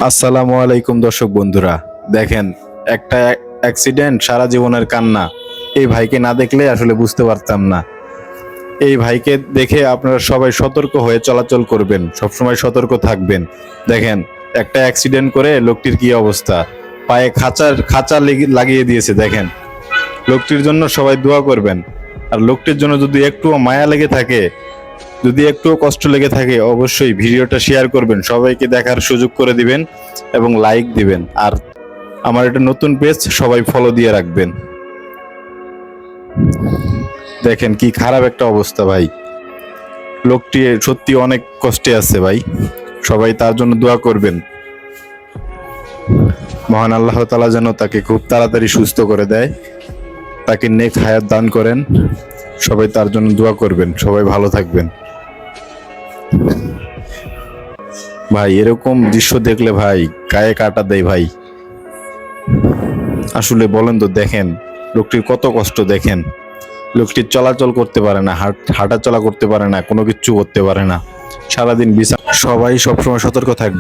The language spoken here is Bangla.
আসসালামু আলাইকুম দর্শক বন্ধুরা, দেখেন একটা অ্যাক্সিডেন্ট সারা জীবনের কান্না। এই ভাইকে না দেখলে আসলে বুঝতে পারতাম না। এই ভাইকে দেখে আপনারা সবাই সতর্ক হয়ে চলাচল করবেন, সবসময় সতর্ক থাকবেন। দেখেন একটা অ্যাক্সিডেন্ট করে লোকটির কি অবস্থা, পায়ে খাঁচা লাগিয়ে দিয়েছে। দেখেন লোকটির জন্য সবাই দোয়া করবেন। আর লোকটির জন্য যদি একটুও মায়া লেগে থাকে, যদি একটুও কষ্ট লেগে থাকে, অবশ্যই ভিডিওটা শেয়ার করবেন, সবাইকে দেখার সুযোগ করে দিবেন এবং লাইক দিবেন। আর আমার এটা নতুন পেজ, সবাই ফলো দিয়ে রাখবেন। দেখেন কি খারাপ একটা অবস্থা ভাই, লোকটি সত্যি অনেক কষ্টে আছে ভাই। সবাই তার জন্য দোয়া করবেন। মহান আল্লাহ তাআলা যেন তাকে খুব তাড়াতাড়ি সুস্থ করে দেয়, তাকে নেক হায়াত দান করেন। সবাই তার জন্য দোয়া করবেন, সবাই ভালো থাকবেন। ভাই এরকম দৃশ্য দেখলে ভাই গায়ে কাটা দেয় ভাই। আসলে বলেন তো, দেখেন লোকটির কত কষ্ট। দেখেন লোকটি চলাচল করতে পারে না, হাঁটা চলা করতে পারে না, কোনো কিচ্ছু করতে পারে না, সারাদিন সবাই সবসময় সতর্ক থাকবে।